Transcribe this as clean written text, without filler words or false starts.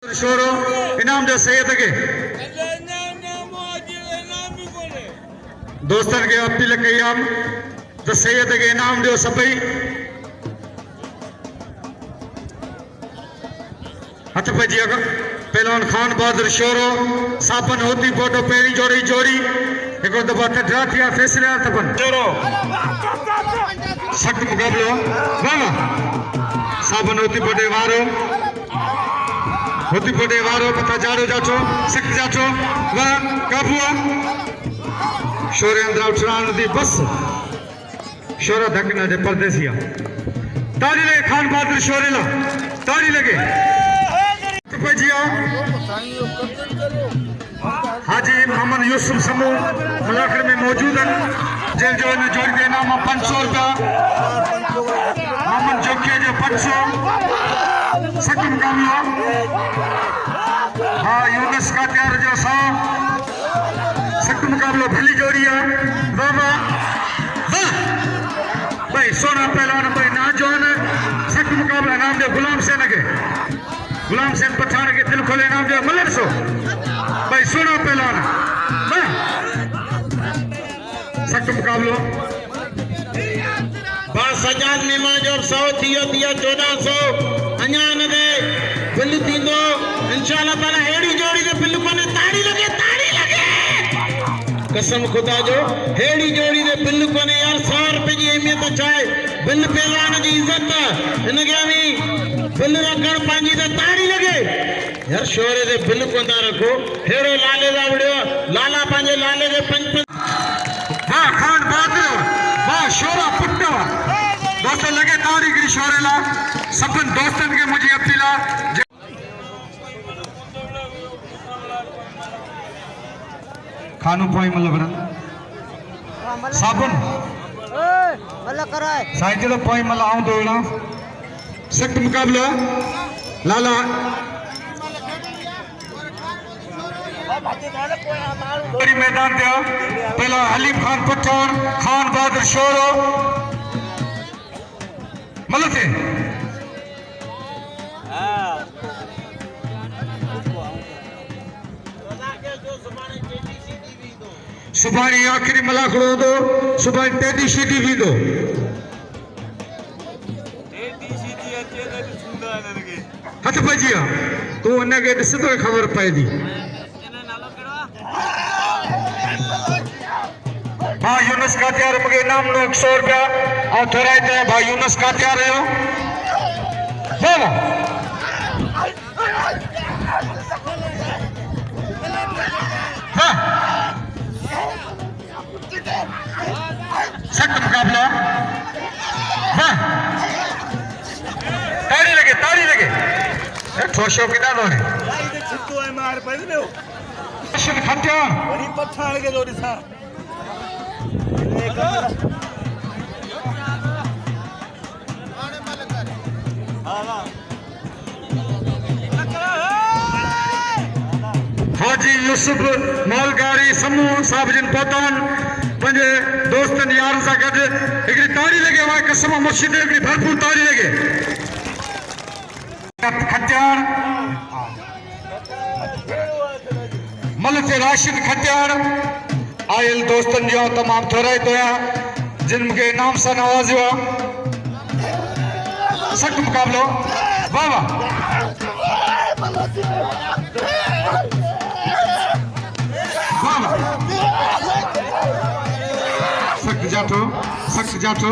sorrow इनाम दे सैयद के दोस्तन के अपील कई हम तो सैयद के इनाम दियो सभई हथ पजी पहलवान खान बहादुर शोरो सापन होती फोटो पेरी जोड़ी जोड़ी एक दफा टकरा थिया फैसला तपन शोरो सख्त मुकाबलो वाह सापन होती फोटे वारो होती फोटे वारो पता जाड़ो जाचो सख्त जाचो वाह काबुआ शोरे अंदर उठरान दी बस शोरा धकना दे परदेसिया तारी लगे खान बहादुर शोरे ला तारी लगे हाजी मोहम्मद यूसुफ समूह मुलाकर में मौजूद हैं जिन जो इन जोड़ी के नाम 500 रुपया मोहम्मद जोकिया जो 500 सकी मुकाबला हाँ यूनस का त्यार जो 100 सकी मुकाबला भली जोड़ी है बाबा भाई सोना पहलवान भाई ना जो है सकी मुकाबला नाम दे गुलाम सेन के गुलाम सेन पठान के दिल खोले नाम दे मलर सो भाई सुनो पहलवान सख्त मुकाबलो बस सजाद मेहमान जो 100 थियो दिया 1400 अन्या न दे बिल थींदो इंशाल्लाह ताला हेड़ी जोड़ी दे बिल कोने ताड़ी लगे कसम खुदा जो हेड़ी जोड़ी दे बिल कोने यार 100 रुपए की अहमियत चाहे बिल पहलवान की इज्जत इन के भी बिल रखण पांजी दे ताड़ी लगे यार शोरे दे बिल कोंदा रखो हेड़ो लाले दा वड़ियो लाला पांजे लाले दे पंच वाह खान बहादुर वाह शोरा पुट्टो दोस्तों लगे ताड़ी की शोरे ला सबन दोस्तन के मुझे अपीला खानू पोई मतलब बरन साबुन मल्ला कराए साइड तो पोई मतलब आऊं दोड़ा सख्त मुकाबला लाला मैदान दिया पहला हलीम खान पठान खान बहादुर शोरो मतलब थे सुभानी आखिरी मलाखड़ो दो सुभानी टेडी शीटी भी दो हथ भजिया तू इन के ॾिस तो खबर पए थी हाँ यूनस का त्यार मुझे इनाम नो 100 रुपया और थोड़ा इतना भाई यूनस का त्यार है बोलो हाँ सख्त मुकाबला हाँ ताड़ी लगे ठोशो कितना दोने छिट्टू है मार पे ने अशन खट्या बड़ी पठान के जोड़ी सा हाजी यूसुफ मौलगारी समूह साहब जिन पहुंचान पंजे दोस्तन यार सा गड एकरी ताड़ी लगे वहां कसम मुर्शिद एकरी भरपूर ताड़ी लगे खट्यार मलक राशिद खट्यार आयल दोस्तन जो तमाम थोड़ा तो जिनके इनाम से नवाजियो सख्त मुकाबलो वाह वाह सख्त जाठो